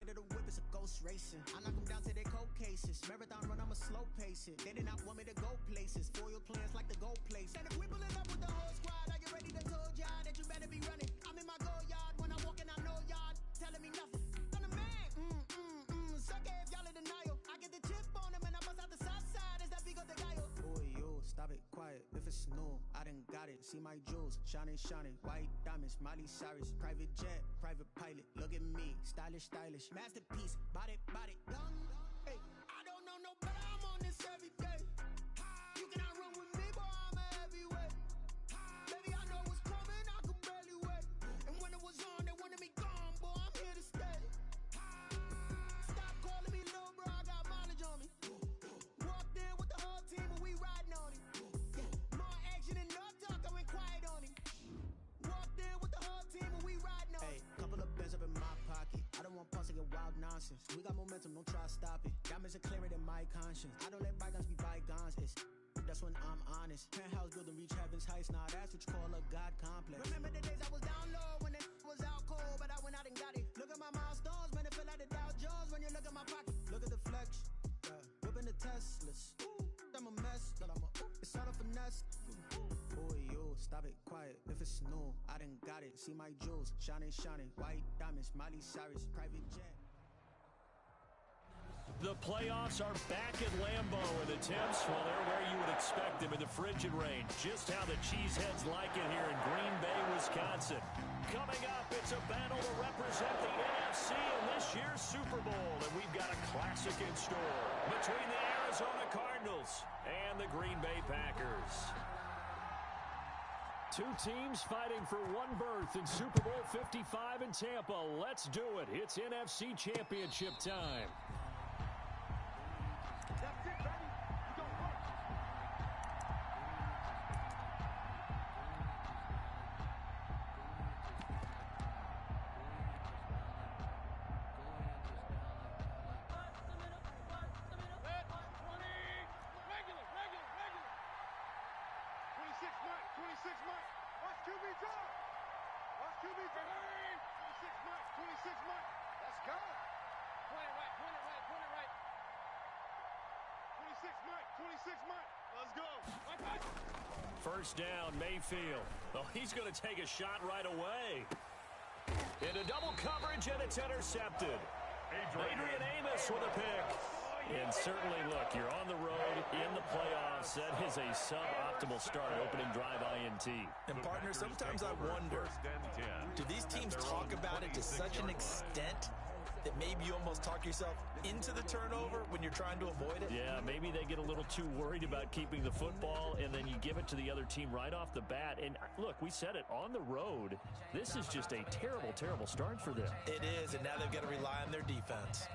The whip is a ghost racing. I knock them down to their cold cases. Marathon run, I'ma slow pace it. They did not want me to go places. Foil plans like the gold place. And if we pulling up with the whole squad, are you ready to told y'all that you better be running? I'm in my go yard when I walk in, I know y'all telling me nothing. I'm the man. Suck it if y'all in denial. I get the chip on them and I bust out the south side. Is that big of the guy? Boy, yo, stop it, quiet. If it's new, I done got it. See my jewels, shining, white diamonds, Miley Cyrus, private jet, private pilot. Look at me, stylish, masterpiece, body, young. Hey, I don't know no better. I'm on this every day. You cannot run with me, boy. I'm a heavyweight. Baby, I know what's coming. I could barely wait. And when it was on, they wanted me gone, boy. I'm here to stay. Stop calling me little bro. I got mileage on me. Walked in with the whole team, and we riding on him. More action than no talk. I went quiet on him. Walked in with the whole team, and we riding on him. Hey, couple of bands up in my pocket. I don't want pause to get wild nonsense. We got momentum, don't try to stop it. Diamonds are clearer than my conscience. I don't let bygones be bygones. That's when I'm honest. Penthouse building, reach heaven's heights. Now that's what you call a God complex. Remember the days I was down low when it was out cold, but I went out and got it. Look at my milestones, man, it feel like the Dow Jones when you look at my pocket. Look at the flex, yeah. Whipping the Teslas. I'm a mess, but it's all a finesse. Boy, yo, stop it, quiet. If it's new, I done got it. See my jewels, shining, white diamonds, Miley Cyrus, private jet. The playoffs are back at Lambeau, and the temps, well, they're where you would expect them in the frigid rain. Just how the Cheeseheads like it here in Green Bay, Wisconsin. Coming up, it's a battle to represent the NFC in this year's Super Bowl, and we've got a classic in store between the Arizona Cardinals and the Green Bay Packers. Two teams fighting for one berth in Super Bowl 55 in Tampa. Let's do it. It's NFC Championship time. That's it, baby. You don't work. Regular. 26 months. Watch QB draw. 26 months. Let's go. Point it right. 26 months. Let's go. First down, Mayfield. Oh, he's going to take a shot right away. Into double coverage, and it's intercepted. Adrian Amos with a pick. And certainly, look, you're on the road in the playoffs. That is a suboptimal start, opening drive INT. And, partner, sometimes I wonder, do these teams talk about it to such an extent that maybe you almost talk yourself into the turnover when you're trying to avoid it? Yeah, maybe they get a little too worried about keeping the football, and then you give it to the other team right off the bat. And, look, we said it, on the road, this is just a terrible, terrible start for them. It is, and now they've got to rely on their defense.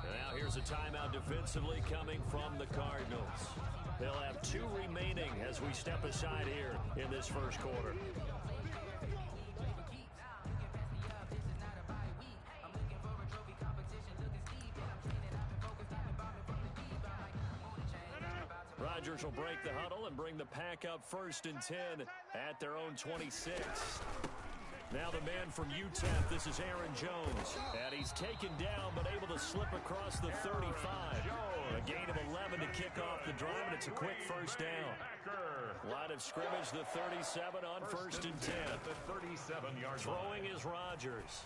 Now here's a timeout defensively coming from the Cardinals. They'll have 2 remaining as we step aside here in this first quarter. Rodgers will break the huddle and bring the pack up 1st and 10 at their own 26. Now the man from UTEP, this is Aaron Jones. And he's taken down but able to slip across the 35. A gain of 11 to kick off the drive, and it's a quick first down. Line of scrimmage, the 37 on 1st and 10. At the 37-yard Throwing is Rodgers.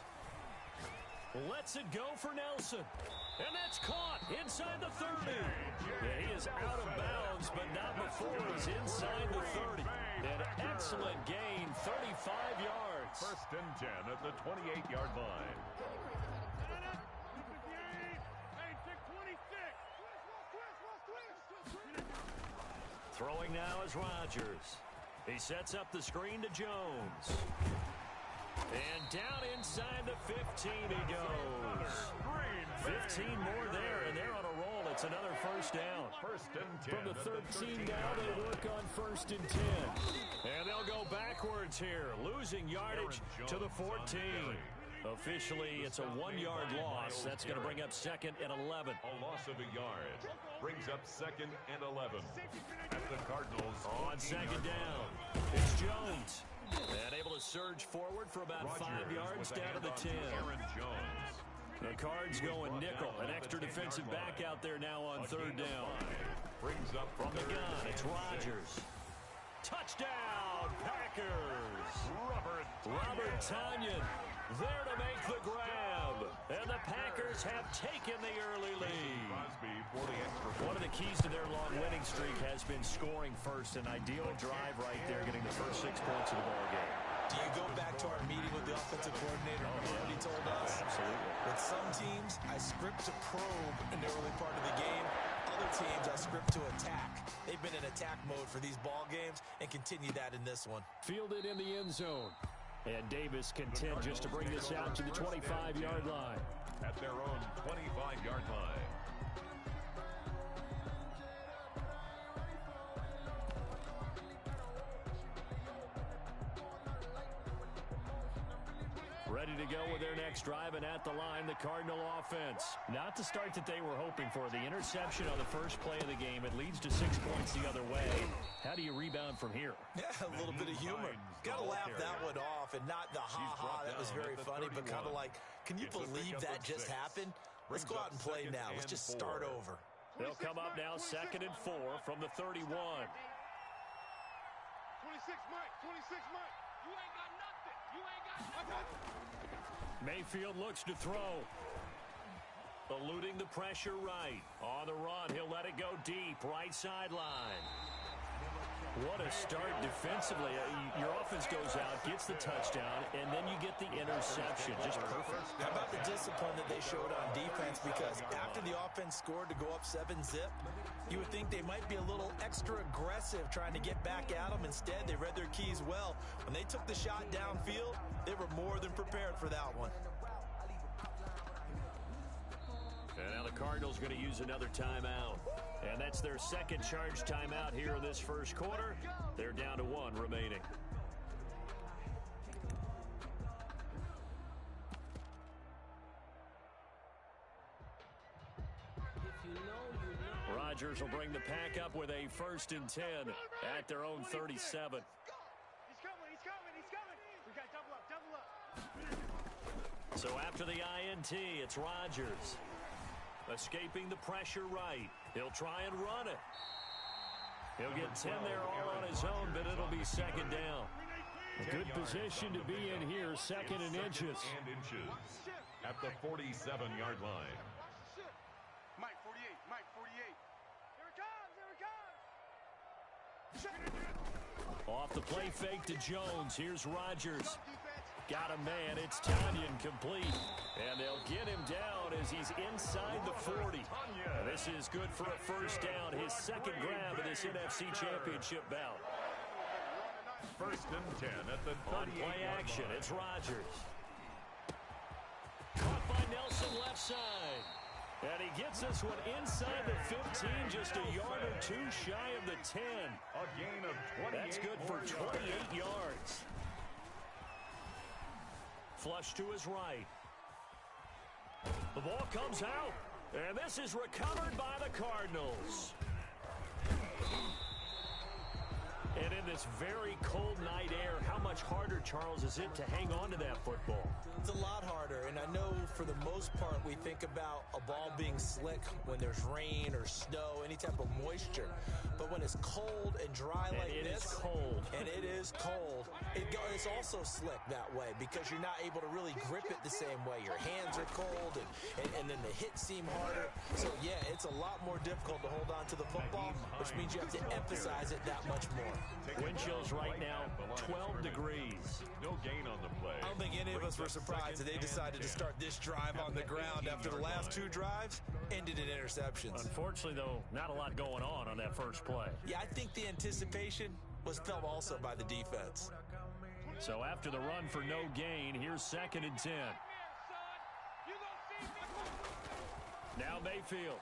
Lets it go for Nelson. And that's caught inside the 30. Yeah, he is out of bounds, but not before he's inside the 30. An excellent gain, 35 yards. 1st and 10 at the 28-yard line. Throwing now is Rodgers. He sets up the screen to Jones. And down inside the 15 he goes. 15 more there, and they're on a roll. It's another first down. 1st and 10. From the 13 down, they work on 1st and 10. And they'll go backwards here, losing yardage to the 14. Officially, it's a 1-yard loss. That's going to bring up 2nd and 11. A loss of a yard brings up 2nd and 11. At the Cardinals. On 2nd down, it's Jones. And able to surge forward for about 5 yards down to the 10. Aaron Jones. The Cards going nickel. An extra defensive back out there now on third down. Brings up From the gun, it's Rodgers. Touchdown, Packers. Robert Tonyan there to make the grab. And the Packers have taken the early lead. One of the keys to their long winning streak has been scoring first. An ideal drive right there, getting the first 6 points of the ball game. Do you go back to our meeting with the offensive coordinator? Remember what he told us? Absolutely. With some teams, I script to probe in the early part of the game. Other teams, I script to attack. They've been in attack mode for these ball games and continue that in this one. Fielded in the end zone. And Davis content just to bring this out to the 25-yard line. At their own 25-yard line. Ready to go with their next drive, and at the line, the Cardinal offense. Not the start that they were hoping for. The interception on the first play of the game, it leads to 6 points the other way. How do you rebound from here? Yeah, a little bit of humor. Got to laugh that one off, and not the ha-ha, that was very funny, but kind of like, can you believe that just happened? Let's go out and play now. Let's just start over. They'll come up now 2nd and 4 from the 31. 26, Mike. 26, Mike. You ain't got nothing. You ain't got nothing. Mayfield looks to throw. Eluding the pressure right. On the run, he'll let it go deep. Right sideline. What a start defensively. Your offense goes out, gets the touchdown, and then you get the interception. Just perfect. How about the discipline that they showed on defense? Because after the offense scored to go up 7-zip, you would think they might be a little extra aggressive trying to get back at them. Instead, they read their keys well. When they took the shot downfield, they were more than prepared for that one. And now the Cardinals going to use another timeout. And that's their second charge timeout here in this first quarter. They're down to 1 remaining. Rodgers will bring the pack up with a 1st and 10 at their own 37. He's coming. He's coming. We got double up. So after the INT, it's Rodgers. Escaping the pressure right. He'll try and run it. He'll get 10 there all on his own, but it'll be 2nd down. A good position to be in here, 2nd and inches. At the 47-yard line. Mike 48. Mike 48. Here it comes. Off the play fake to Jones. Here's Rodgers. Got a man. It's Tonyan complete. And they'll get him down as he's inside the 40. This is good for a 1st down. His 2nd grab of this NFC Championship bout. 1st and 10 at the 38-yard line. On play action, it's Rodgers. Caught by Nelson left side. And he gets this one inside the 15, just a yard or 2 shy of the 10. A gain of 28. That's good for 28 yards. Flush to his right. The ball comes out, and this is recovered by the Cardinals. And in this very cold night air, how much harder, Charles, is it to hang on to that football? It's a lot harder, and I know for the most part we think about a ball being slick when there's rain or snow, any type of moisture. But when it's cold and dry like this, it is cold. And it is cold, it's also slick that way because you're not able to really grip it the same way. Your hands are cold, and then the hits seem harder. So, yeah, it's a lot more difficult to hold on to the football, which means you have to emphasize it that much more. Wind chills right now, 12 degrees. No gain on the play. I don't think any of us were surprised that they decided to start this drive on the ground after the last 2 drives ended in interceptions. Unfortunately, though, not a lot going on that first play. Yeah, I think the anticipation was felt also by the defense. So after the run for no gain, here's 2nd and 10. Now Mayfield.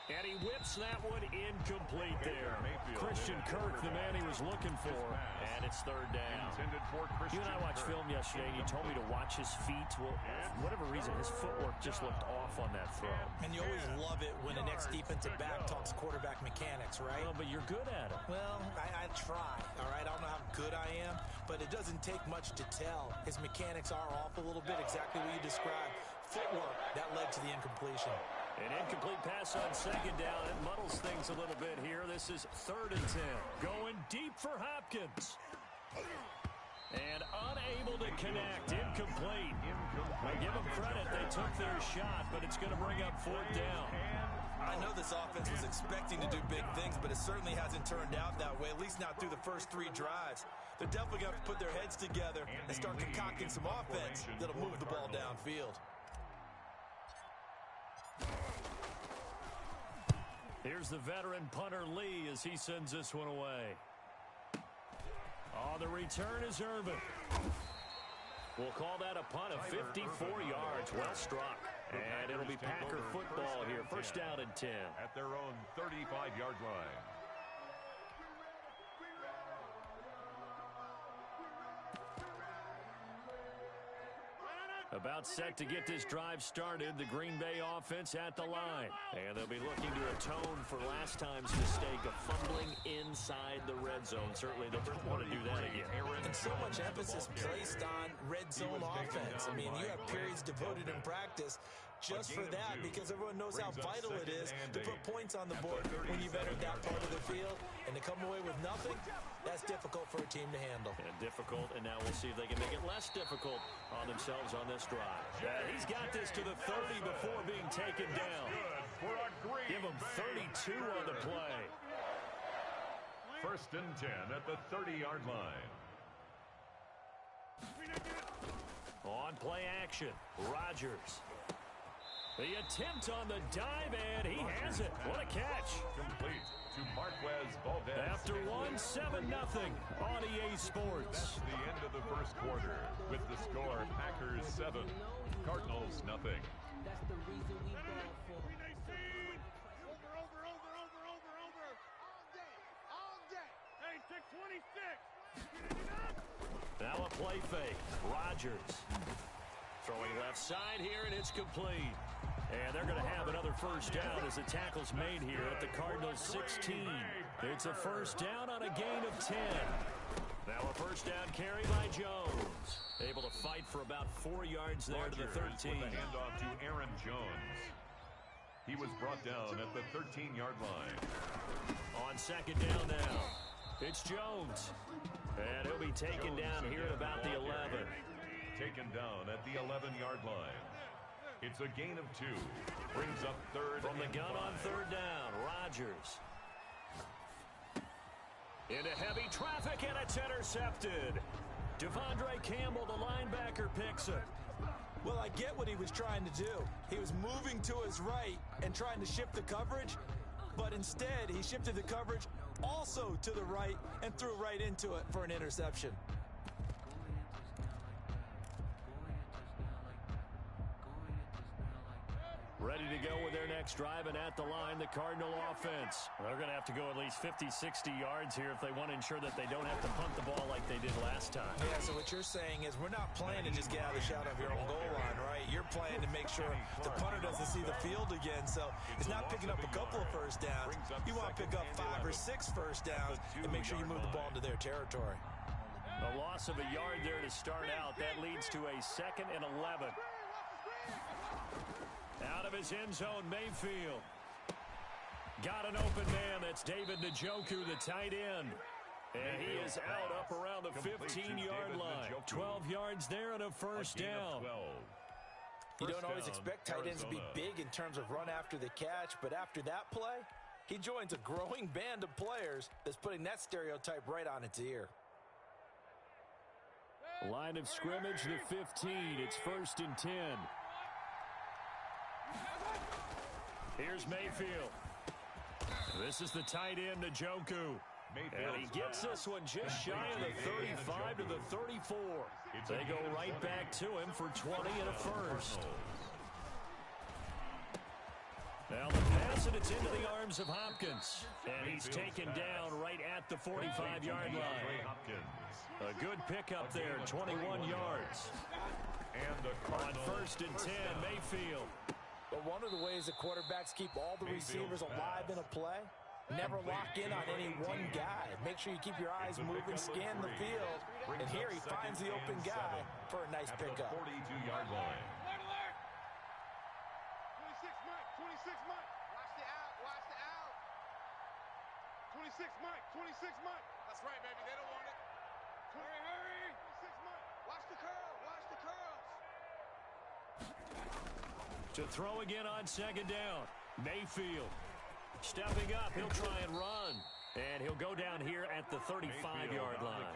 And he whips that one incomplete there. Christian Kirk, the man he was looking for. And it's third down. You and I watched film yesterday, and you told me to watch his feet. Well, for whatever reason, his footwork just looked off on that throw. And you always love it when an ex-defensive back talks quarterback mechanics, right? Well, but you're good at it. Well, I try, all right? I don't know how good I am, but it doesn't take much to tell. His mechanics are off a little bit, exactly what you described. Footwork, that led to the incompletion. An incomplete pass on second down. It muddles things a little bit here. This is 3rd and 10. Going deep for Hopkins. And unable to connect. Incomplete. I give them credit. They took their shot, but it's going to bring up 4th down. I know this offense was expecting to do big things, but it certainly hasn't turned out that way, at least not through the first 3 drives. They're definitely going to have to put their heads together and start concocting some offense that'll move the ball downfield. Here's the veteran punter Lee as he sends this one away. Oh, the return is Irvin. We'll call that a punt of 54 yards. Well struck. And it'll be Packer football here. First down and 10. At their own 35-yard line. About set to get this drive started, the Green Bay offense at the line. And they'll be looking to atone for last time's mistake of fumbling inside the red zone. Certainly they don't want to do that again. And so much emphasis placed on red zone offense. I mean, you have periods devoted in practice just for that, because everyone knows how vital it is to put points on the board when you've entered that part of the field. And to come away with nothing, that's difficult for a team to handle. And difficult, and now we'll see if they can make it less difficult on themselves on this drive. He's got this to the 30 before being taken down. Give him 32 on the play. First and 10 at the 30-yard line. On play action, Rodgers. The attempt on the dive, and he has it. What a catch. Complete to Marquez Valdez. After 1-7-0 on EA Sports. That's the end of the first quarter with the score Packers 7, Cardinals nothing. That's the reason we ball for. Over. All day. Hey, 626. Now a play fake. Rodgers. Throwing left side here, and it's complete. And they're going to have another first down as the tackle's made here at the Cardinals 16. It's a first down on a gain of 10. Now a first down carry by Jones. Able to fight for about 4 yards there to the 13. With the handoff to Aaron Jones. He was brought down at the 13-yard line. On second down now, it's Jones. And he'll be taken down here at about the 11. Taken down at the 11-yard line. It's a gain of 2. Brings up third from the gun 5. on third down. Rodgers. Into heavy traffic, and it's intercepted. Devondre Campbell, the linebacker, picks it. Well, I get what he was trying to do. He was moving to his right and trying to shift the coverage, but instead he shifted the coverage also to the right and threw right into it for an interception. Ready to go with their next drive, and at the line, the Cardinal offense. They're going to have to go at least 50, 60 yards here if they want to ensure that they don't have to punt the ball like they did last time. Yeah, so what you're saying is we're not playing to just get out of the shadow of your own goal line, right? You're playing to make sure the punter doesn't see the field again, so it's not picking up a couple of first downs. You want to pick up 5 or 6 first downs and make sure you move the ball into their territory. A loss of a yard there to start out. That leads to a 2nd and 11. Out of his end zone, Mayfield. Got an open man. That's David Njoku, the tight end. And he is out up around the 15-yard line. 12 yards there and a first down. You don't always expect tight ends to be big in terms of run after the catch, but after that play, he joins a growing band of players that's putting that stereotype right on its ear. Line of scrimmage, the 15. It's 1st and 10. Here's Mayfield. This is the tight end, Njoku. And he gets this one just shy of the 35 to the 34. They go right back to him for 20 and a first. Now the pass, and it's It's into the arms of Hopkins. And he's taken down right at the 45-yard line. A good pickup there, 21 yards. On 1st and 10, Mayfield. But one of the ways the quarterbacks keep all the receivers alive in a play, never lock in on any one guy. Make sure you keep your eyes moving, scan the field. And here he finds the open guy for a nice pickup. 42-yard line. 26 Mike, 26 Mike. Watch the out, watch the out. 26 Mike, 26 Mike. That's right, baby, they don't want it. Hurry, hurry. 26 Mike. Watch the curl, watch the curls. To throw again on 2nd down. Mayfield stepping up. He'll try and run. And he'll go down here at the 35-yard line.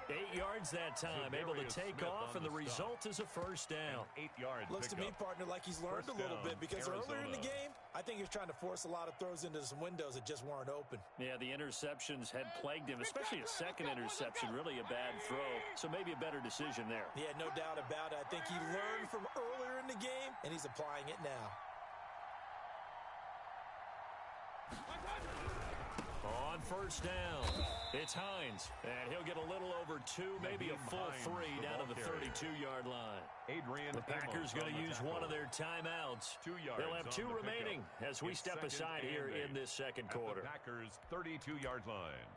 8 yards that time, able to take off, and the result is a first down. 8 yards. Looks to me, partner, like he's learned a little bit, because earlier in the game, I think he was trying to force a lot of throws into some windows that just weren't open. Yeah, the interceptions had plagued him, especially a second interception, really a bad throw. So maybe a better decision there. Yeah, no doubt about it. I think he learned from earlier in the game, and he's applying it now. On 1st down, it's Hines, and he'll get a little over 2, maybe a full 3 down to the 32-yard line. The Packers going to use one of their timeouts. They'll have 2 remaining as we step aside here in this second quarter. The Packers' 32-yard line.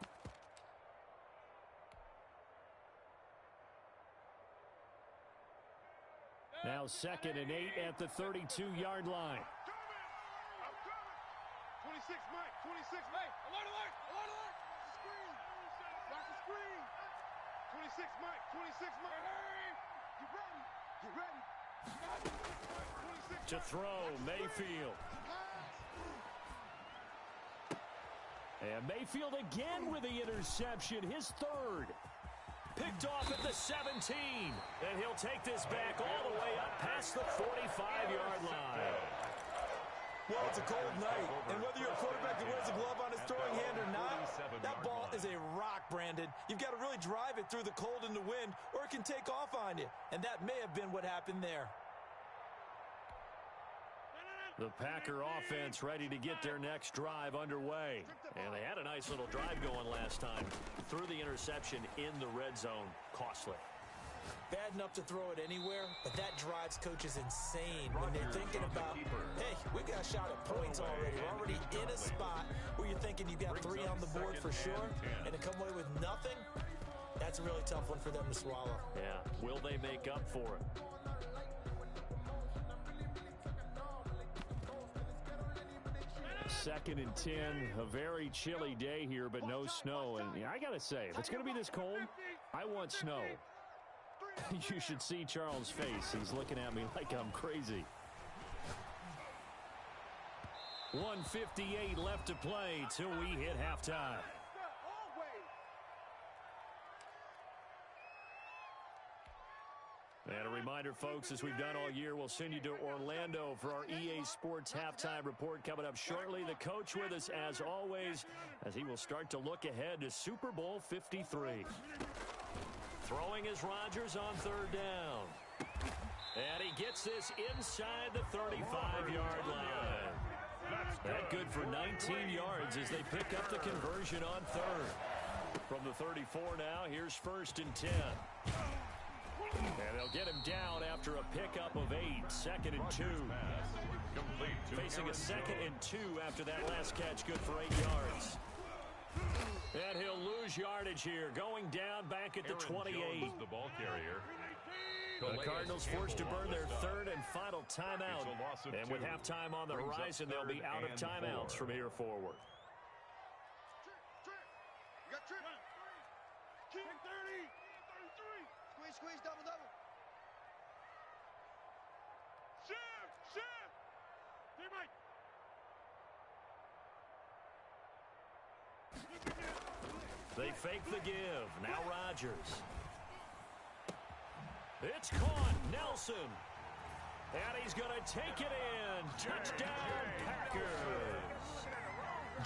Now 2nd and 8 at the 32-yard line. 26 Mike, 26 Mike. Alert, alert, alert, alert. Watch the screen. 26 Mike, 26 Mike. Hurry. Get ready. Get ready. 26 To throw, Mayfield. And Mayfield again with the interception, his 3rd. Picked off at the 17. And he'll take this back all the way up past the 45-yard line. Well, it's a cold night, and whether you're a quarterback that wears a glove on his throwing hand or not, that ball is a rock, Brandon. You've got to really drive it through the cold and the wind, or it can take off on you, and that may have been what happened there. The Packer offense ready to get their next drive underway. And they had a nice little drive going last time. Threw the interception in the red zone. Costly. Bad enough to throw it anywhere, but that drives coaches insane when they're thinking about, hey, we got a shot at points already. We're already in a spot where you're thinking you got 3 on the board for sure, and to come away with nothing, that's a really tough one for them to swallow. Yeah, will they make up for it? Second and 10, a very chilly day here, but no snow. And I got to say, if it's going to be this cold, I want snow. You should see Charles' face. He's looking at me like I'm crazy. 1:58 left to play till we hit halftime. And a reminder, folks, as we've done all year, we'll send you to Orlando for our EA Sports halftime report coming up shortly. The coach with us, as always, as he will start to look ahead to Super Bowl 53. Throwing is Rodgers on 3rd down. And he gets this inside the 35-yard line. That good for 19 yards as they pick up the conversion on 3rd. From the 34 now, here's 1st and 10. And they'll get him down after a pickup of 8. 2nd and 2. Facing a 2nd and 2 after that last catch, good for 8 yards. And he'll lose yardage here, going down back at the 28. The ball carrier. The Cardinals forced to burn their 3rd and final timeout. And with halftime on the horizon, they'll be out of timeouts from here forward. You got trip. King 30. 33. Squeeze, double. Shift. Hey, Mike. They fake the give. Now Rodgers. It's caught. Nelson. And he's going to take it in. Touchdown, Packers.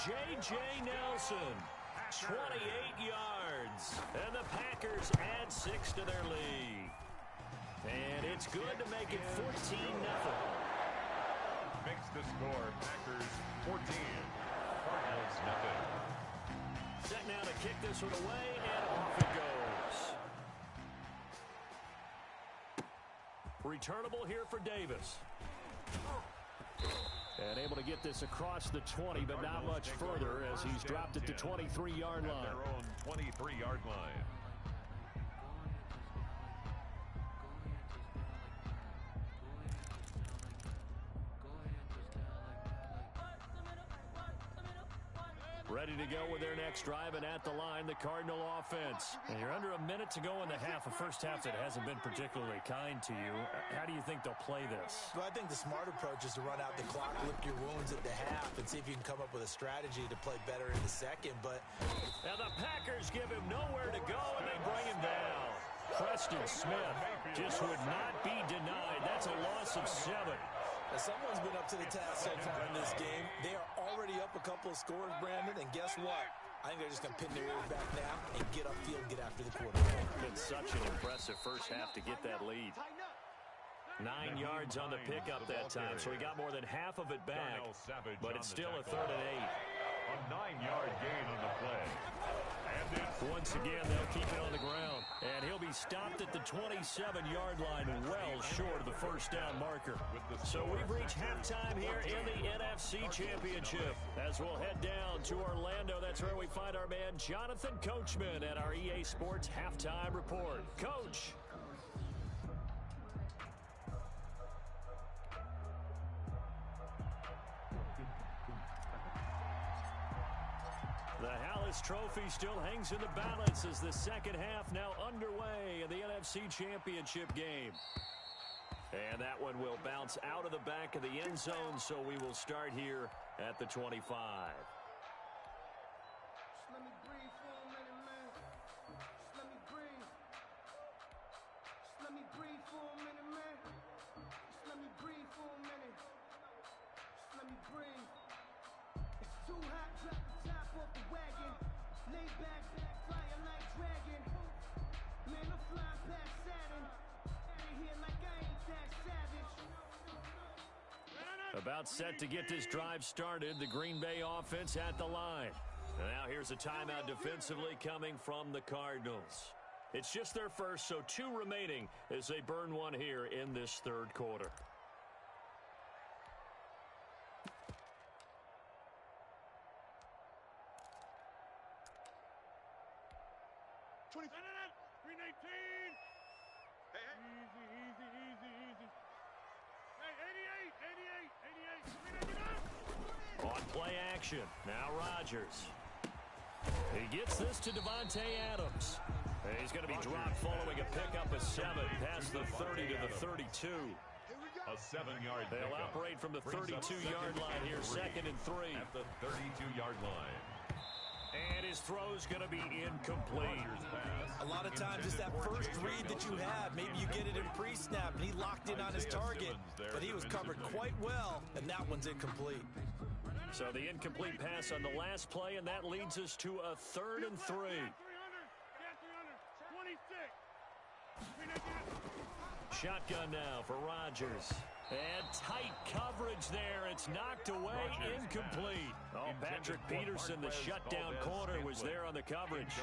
J.J. Nelson. 28 yards. And the Packers add 6 to their lead. And it's good to make it 14-0. the score, Packers 14, Cardinals nothing. Set now to kick this one away, and off it goes. Returnable here for Davis. And able to get this across the 20, but not much further as he's dropped it to 23-yard line. Their own 23-yard line. Ready to go with their next drive, and at the line, the Cardinal offense. And you're under a minute to go in the half, a first half that hasn't been particularly kind to you. How do you think they'll play this? Well, I think the smart approach is to run out the clock, lick your wounds at the half, and see if you can come up with a strategy to play better in the second. But now the Packers give him nowhere to go, and they bring him down. Preston Smith just would not be denied. That's a loss of 7. Now, someone's been up to the task so far in this game. They are already up a couple of scores, Brandon, and guess what? I think they're just going to pin their ears back now and get upfield and get after the quarterback. Been such an impressive first half to get that lead. 9 yards on the pickup that time, so he got more than half of it back, but it's still a 3rd and 8. A 9-yard gain on the play. Once again, they'll keep it on the ground, and he'll be stopped at the 27-yard line, well short of the first down marker. So we've reached halftime here in the NFC Championship. As we'll head down to Orlando, that's where we find our man Jonathan Coachman at our EA Sports Halftime Report. Coach. The Hallis Trophy still hangs in the balance as the second half now underway in the NFC Championship game. And that one will bounce out of the back of the end zone, so we will start here at the 25. Let me breathe for a minute, man. Let me breathe. Let me breathe for a minute, man. Let me breathe for a minute. Let me breathe. It's too hot, drop the top off the wagon. Lay back, flying like dragon. Man, I'm flying past Saturn. Out of here like I ain't that savage. About set to get this drive started, the Green Bay offense at the line. Now here's a timeout defensively coming from the Cardinals. It's just their first, so 2 remaining as they burn one here in this third quarter. Green 18. Hey. Easy. Hey, 88. On play action, now Rodgers. He gets this to Devontae Adams. He's going to be dropped following a pickup of 7 past the 30 to the 32. A 7-yard They'll pickup. operate from the 32-yard line here, 2nd and 3. At the 32-yard line. And his throw's going to be incomplete. A lot of times it's that first read that you have. Maybe you get it in pre-snap, and he locked in on his target, but he was covered quite well, and that one's incomplete. So the incomplete pass on the last play, and that leads us to a 3rd and 3. 26. Shotgun now for Rodgers. And tight coverage there. It's knocked away, incomplete. Oh, Patrick Peterson, the shutdown corner, was there on the coverage.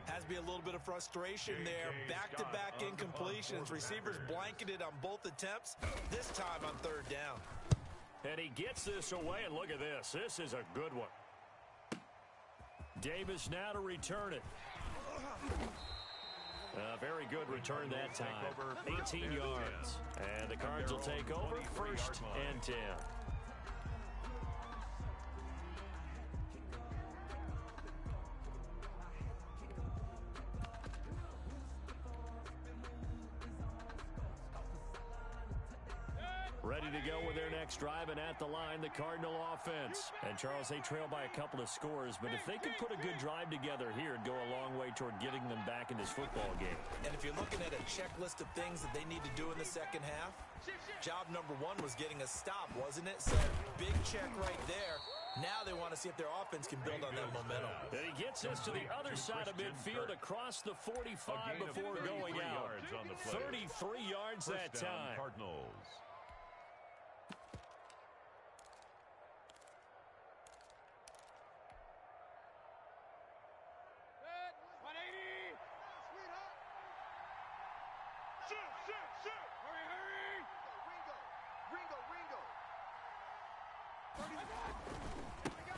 Has to be a little bit of frustration there. Back-to-back incompletions. Receivers blanketed on both attempts, this time on 3rd down. And he gets this away, and look at this. This is a good one. Davis now to return it. Very good return that time. 18 yards. And the Cards will take over 1st and 10. Ready to go with their next drive, and at the line, the Cardinal offense. And, Charles, they trail by a couple of scores, but if they could put a good drive together here, it'd go a long way toward getting them back in this football game. And if you're looking at a checklist of things that they need to do in the second half, job number 1 was getting a stop, wasn't it? So, big check right there. Now they want to see if their offense can build on that momentum. And he gets us to the other side of midfield across the 45 before going out. 33 yards that time. Cardinals.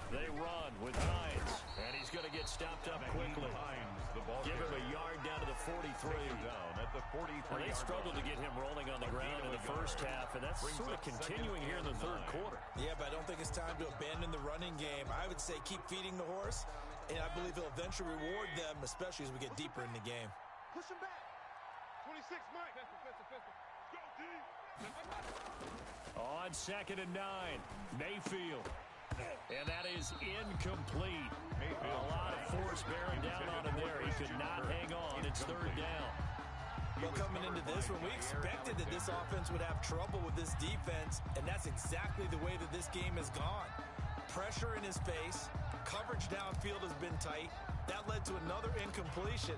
They run with Hines, and he's going to get stopped up quickly. Give him a yard down to the 43. Down at the 43. They struggled to get him rolling on the ground in the first half, and that's sort of continuing here in the third quarter. Yeah, but I don't think it's time to abandon the running game. I would say keep feeding the horse, and I believe he'll eventually reward them, especially as we get deeper in the game. Push him back. 26, Mike. Pistol. Go, D. On 2nd and 9, Mayfield. And that is incomplete. A lot of force bearing down on him there. He could not hang on. It's 3rd down. Well, coming into this one, we expected that this offense would have trouble with this defense, and that's exactly the way that this game has gone. Pressure in his face. Coverage downfield has been tight. That led to another incompletion.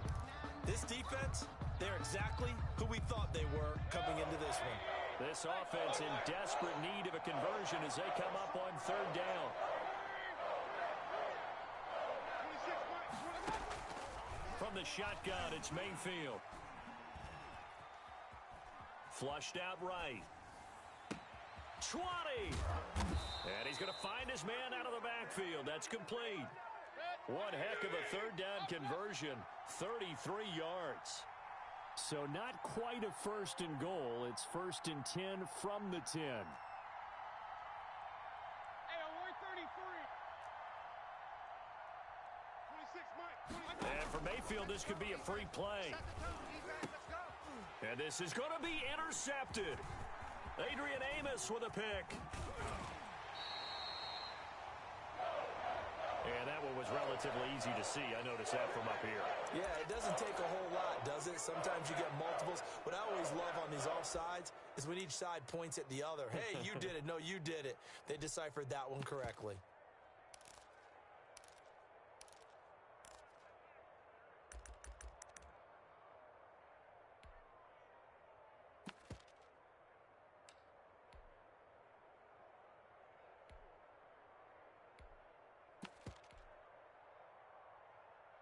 This defense, they're exactly who we thought they were coming into this one. This offense in desperate need of a conversion as they come up on 3rd down. From the shotgun, it's Mayfield. Flushed out right. 20! And he's going to find his man out of the backfield. That's complete. One heck of a 3rd down conversion. 33 yards. So not quite a 1st and goal. It's 1st and 10 from the 10. Hey, we're 33. 26, Mike. And for Mayfield, this could be a free play. And this is going to be intercepted. Adrian Amos with a pick. And that one was relatively easy to see. I noticed that from up here. Yeah, it doesn't take a whole lot, does it? Sometimes you get multiples. What I always love on these offsides is when each side points at the other. Hey, you did it. No, you did it. They deciphered that one correctly.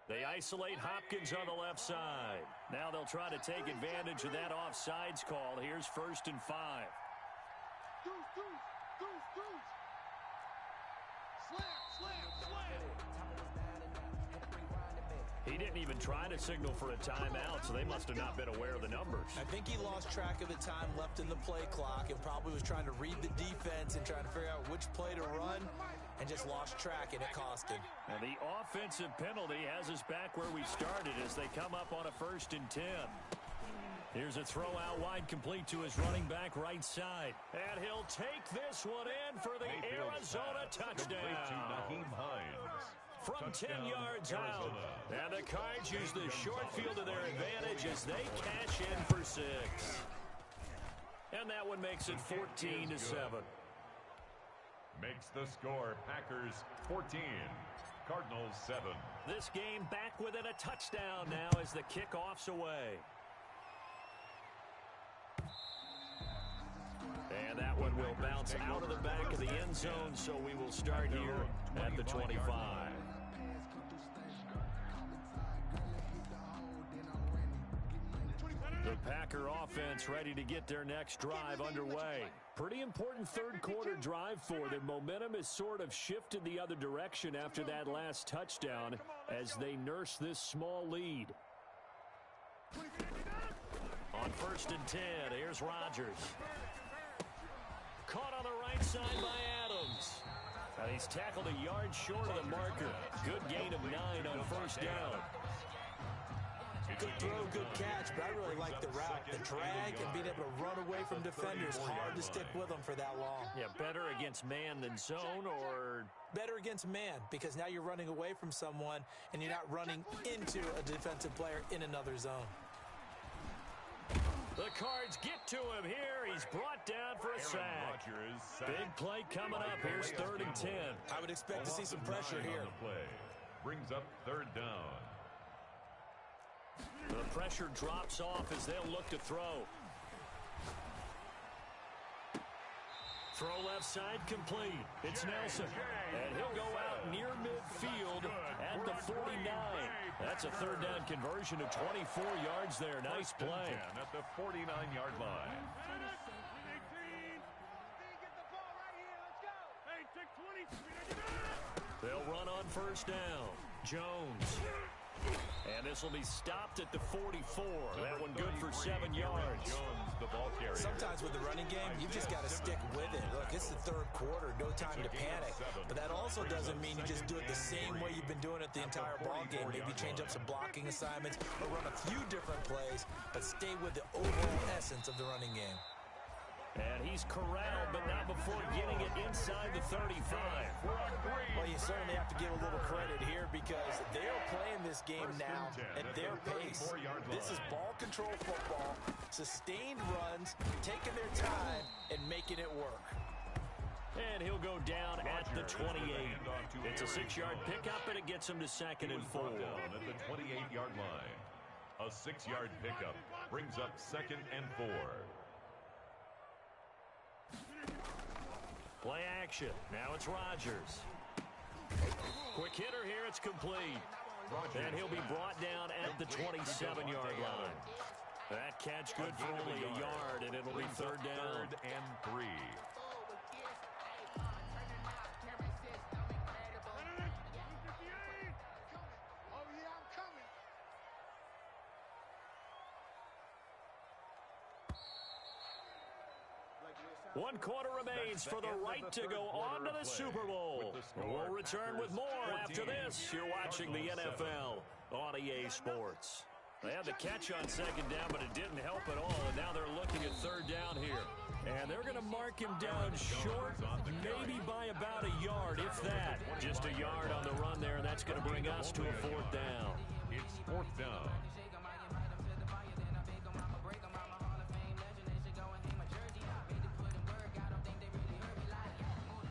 They isolate Hopkins on the left side. Now they'll try to take advantage of that offsides call. Here's 1st and 5. Deuce. Slam. He didn't even try to signal for a timeout, so they must have not been aware of the numbers. I think he lost track of the time left in the play clock and probably was trying to read the defense and trying to figure out which play to run and just lost track, and it cost him. And the offensive penalty has us back where we started as they come up on a 1st and 10. Here's a throw out wide, complete to his running back right side. And he'll take this one in for the Arizona touchdown. From 10 yards out. And the Cards use the short field to their advantage as they cash in for 6. And that one makes it 14-7. Makes the score Packers 14, Cardinals 7. This game back within a touchdown now as the kickoff's away. And that one will bounce out of the back of the end zone, so we will start here at the 25. The Packer offense ready to get their next drive underway. Pretty important third quarter drive for them. Momentum has sort of shifted the other direction after that last touchdown as they nurse this small lead. On 1st and 10, here's Rodgers. Caught on the right side by Adams. And he's tackled a yard short of the marker. Good gain of 9 on 1st down. Good throw, good catch, but I really like the route. The drag and being able to run away from defenders. Hard to stick with them for that long. Yeah, better against man than zone, or better against man, because now you're running away from someone and you're not running into a defensive player in another zone. The Cards get to him here. He's brought down for a sack. Big play coming up. Here's 3rd and 10. I would expect to see some pressure here. Brings up 3rd down. The pressure drops off as they'll look to throw. Throw left side complete. It's Nelson. And he'll go out near midfield at the 49. That's a 3rd down conversion of 24 yards there. Nice play. At the 49-yard line. Get the ball right here. Let's go. Hey, take 20. They'll run on first down. Jones. And this will be stopped at the 44. That one good for 7 yards. Jones, the ball carrier. Sometimes with the running game, you've just got to stick with it. Look, it's the third quarter, no time to panic. But that also doesn't mean you just do it the same way you've been doing it the entire ball game. Maybe change up some blocking assignments or run a few different plays, but stay with the overall essence of the running game. And he's corralled, but not before getting it inside the 35. Well, you certainly have to give a little credit here because they're playing this game now at their pace. This is ball control football, sustained runs, taking their time, and making it work. And he'll go down at the 28. It's a 6-yard pickup, and it gets him to 2nd and 4. Down at the 28-yard line. A 6-yard pickup brings up 2nd and 4. Play action. Now it's Rodgers. Quick hitter here. It's complete. And he'll be brought down at the 27-yard line. That catch good for only a yard, and it'll be 3rd down. 3rd and 3. One quarter remains for the right to go on to the Super Bowl. We'll return with more after this. You're watching the NFL on EA Sports. They had the catch on 2nd down, but it didn't help at all, and now they're looking at 3rd down here. And they're going to mark him down short, maybe by about a yard, if that. Just a yard on the run there, and that's going to bring us to a 4th down. It's 4th down.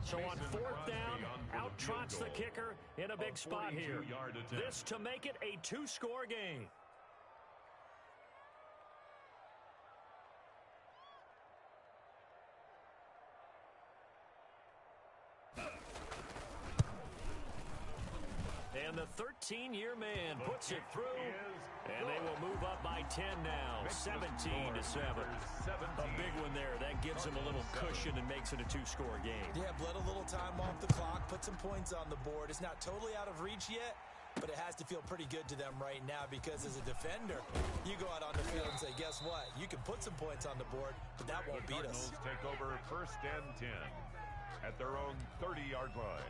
So on 4th down, out trots the kicker in a big spot here. This to make it a 2-score game. And the 13-year man puts it through, and they will move up by 10 now, 17-7. A big one there. That gives them a little cushion and makes it a 2-score game. Yeah, bled a little time off the clock, put some points on the board. It's not totally out of reach yet, but it has to feel pretty good to them right now because as a defender, you go out on the field and say, guess what? You can put some points on the board, but that won't beat us. Take over 1st and 10 at their own 30-yard line.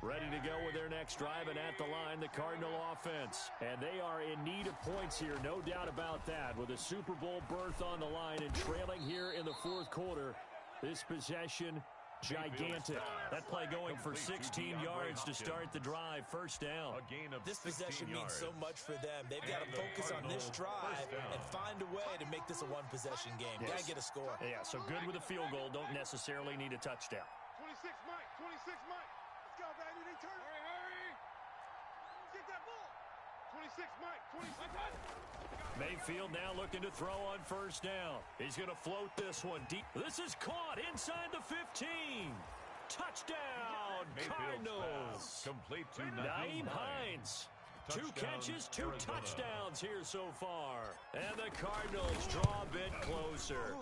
Ready to go with their next drive, and at the line, the Cardinal offense. And they are in need of points here, no doubt about that. With a Super Bowl berth on the line and trailing here in the 4th quarter, this possession, gigantic. That play going for 16 yards to start the drive, 1st down. This possession means so much for them. They've got to focus on this drive and find a way to make this a one-possession game. Got to get a score. Yeah, so good with a field goal. Don't necessarily need a touchdown. 26 Mike, 26 Mike. Let's go, baby. They turn. Hurry. Get that ball. 26 Mike, 26 Mike. Mayfield now looking to throw on 1st down. He's going to float this one deep. This is caught inside the 15. Touchdown, Cardinals. Complete to Naeem Hines. 2 catches, 2 touchdowns here so far. And the Cardinals draw a bit closer.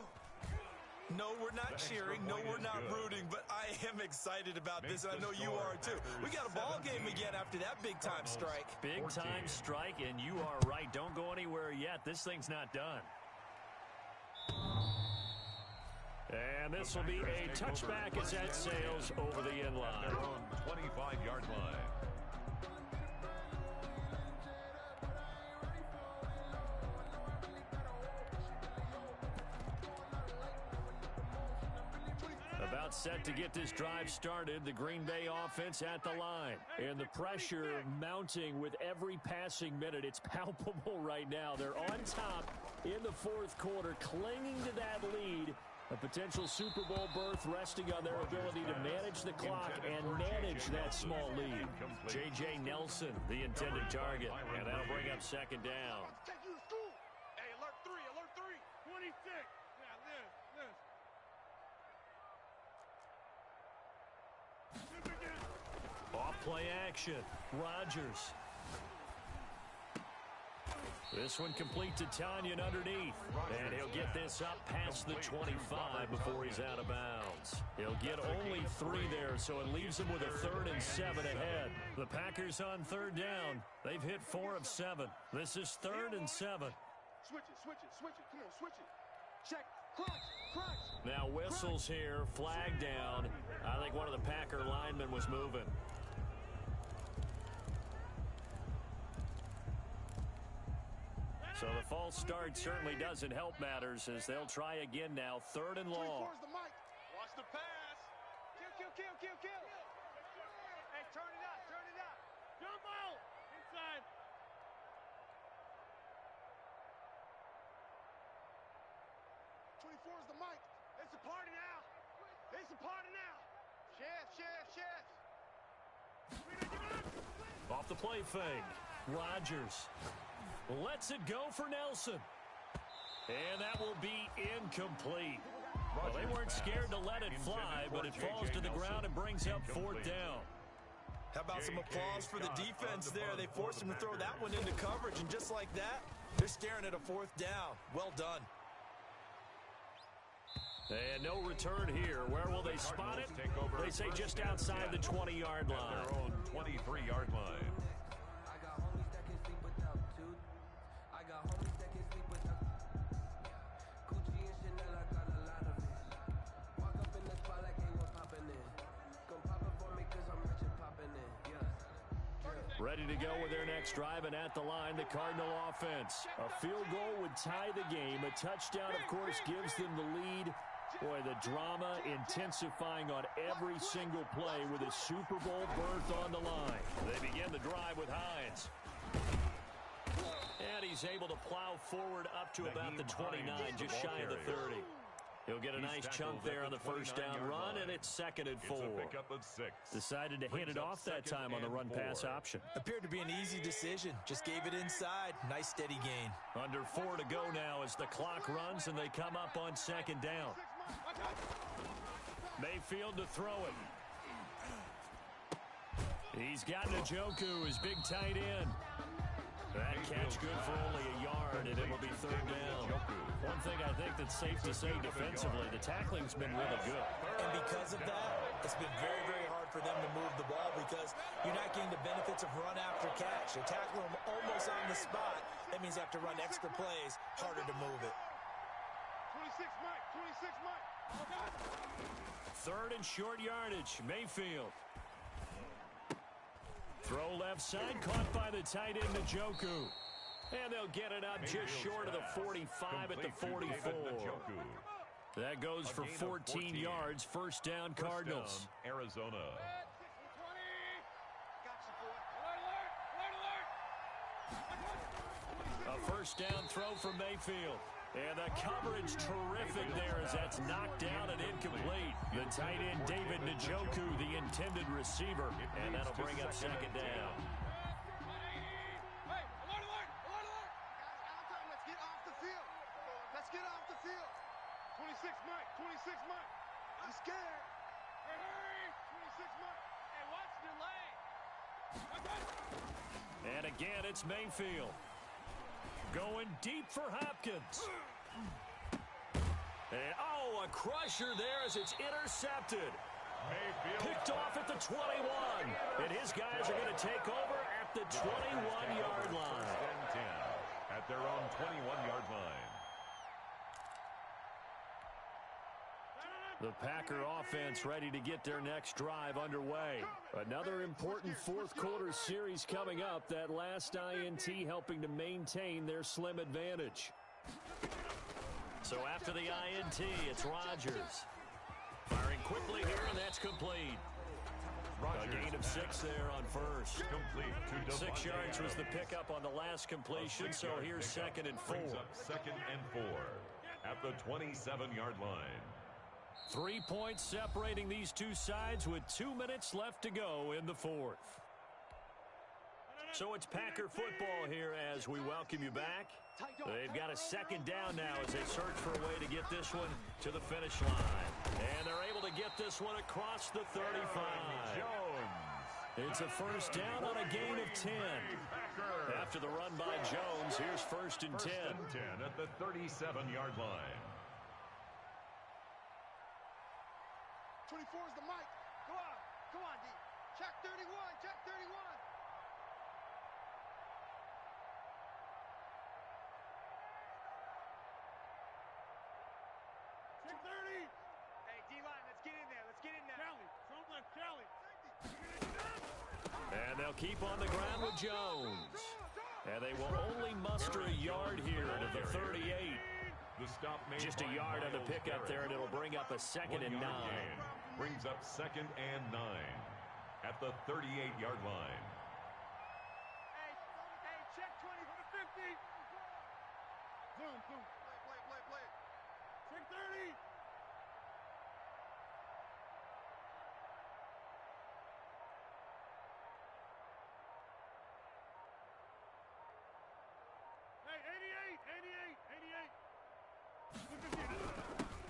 No, we're not cheering. No, we're not rooting, but I am excited about this, and I know you are too. We got a ball game again after that big-time strike. Big-time strike, and you are right. Don't go anywhere yet. This thing's not done. And this will be a touchback as that sails over the end line. 25-yard line. About set to get this drive started, the Green Bay offense at the line. And the pressure mounting with every passing minute. It's palpable right now. They're on top in the 4th quarter, clinging to that lead. A potential Super Bowl berth resting on their ability to manage the clock and manage that small lead. J.J. Nelson, the intended target, and that'll bring up 2nd down. Take you to school. Hey, alert 3, alert 3. 26. Yeah, this. Off play action. Rodgers. This one complete to Tanyan underneath. And he'll get this up past the 25 before he's out of bounds. He'll get only 3 there, so it leaves him with a 3rd and 7 ahead. The Packers on 3rd down. They've hit 4 of 7. This is 3rd and 7. Switch it, switch it, switch it. Come on, switch it. Check. Crunch. Now whistles here, flag down. I think one of the Packer linemen was moving. So the false start certainly doesn't help matters as they'll try again now. 3rd and long. Watch the pass. Kill. Hey, turn it up. Jump out. Inside. Is the mic. It's a party now. Chef. Off the play fake. Rodgers lets it go for Nelson. And that will be incomplete. Well, they weren't scared to let it fly, but it falls to the ground and brings up 4th down. How about some applause for the defense there? They forced him to throw that one into coverage, and just like that, they're staring at a 4th down. Well done. And no return here. Where will they spot it? They say just outside the 20-yard line. At their own 23-yard line. I got homies that can sleep without tooth. I got homies that can sleep without Gucci and Chanel, I got a lot of it. Walk up in the spot like hey, we're popping in. Come pop it for me cause I'm rich and popping in. Yeah. Ready to go with their next drive, and at the line, the Cardinal offense. A field goal would tie the game. A touchdown, of course, gives them the lead. Boy, the drama intensifying on every single play with a Super Bowl berth on the line. They begin the drive with Hines. And he's able to plow forward up to about the 29, just shy of the 30. He'll get a nice chunk there on the first down run, and it's 2nd and 4. Decided to hand it off that time on the run-pass option. Appeared to be an easy decision. Just gave it inside. Nice steady gain. Under 4 to go now as the clock runs, and they come up on 2nd down. Mayfield to throw it. He's got Njoku, his big tight end. That catch good for only a yard, and it will be 3rd down. One thing I think that's safe to say defensively, the tackling's been really good. And because of that, it's been very, very hard for them to move the ball because you're not getting the benefits of run after catch. You're tackling them almost on the spot. That means you have to run extra plays, harder to move it. 26 Mike. 3rd and short yardage, Mayfield. Throw left side, caught by the tight end, Njoku. And they'll get it up just short of the 45 at the 44. That goes for 14 yards, 1st down Cardinals. Arizona. A 1st down throw from Mayfield. And the coverage terrific there as that's knocked down and incomplete. The tight end, David Njoku, the intended receiver. And that'll bring up 2nd down. Hey, alert! Let's get off the field. 26 Mike. I'm scared. Hurry. 26 Mike. Hey, watch the lane. And again, it's Mayfield. Going deep for Hopkins. And, a crusher there as it's intercepted. Mayfield. Picked off at the 21. And his guys are going to take over at the 21-yard line. 1st and 10 at their own 21-yard line. The Packer offense ready to get their next drive underway. Another important 4th quarter series coming up. That last INT helping to maintain their slim advantage. So after the INT, it's Rodgers. Firing quickly here, and that's complete. A gain of 6 there on 1st. Complete to 6 yards was the pickup on the last completion, so here's 2nd and 4. 2nd and 4 at the 27-yard line. 3 points separating these two sides with 2 minutes left to go in the 4th. So it's Packer football here as we welcome you back. They've got a 2nd down now as they search for a way to get this one to the finish line. And they're able to get this one across the 35. Jones. It's a first down on a gain of 10. After the run by Jones, here's first and 10. First and 10 at the 37-yard line. 24 is the mic. Come on, D. Check 31, check 31. Check 30. Hey, D-line, let's get in there. Let's get in there. Kelly, don't let Kelly. And they'll keep on the ground with Jones. And they will only muster a yard here to the 38. The stop made Just a yard on the pickup there, and it'll bring up a 2nd and 9. Brings up 2nd and 9 at the 38-yard line. Hey, check 20 for the 50. Zoom. Play. Check 30. Hey, 88.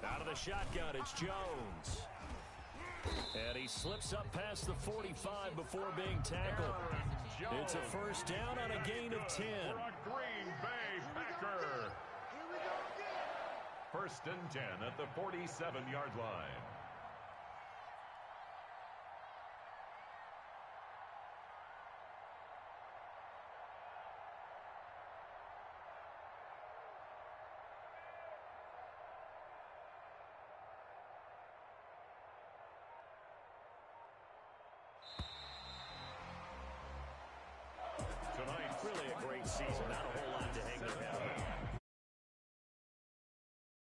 Out of the shotgun, it's Jones. And he slips up past the 45 before being tackled. It's a first down on a gain of 10. For a Green Bay Packer. Here we go again. First and 10 at the 47-yard line. Really a great season. Not a whole lot to hang their hat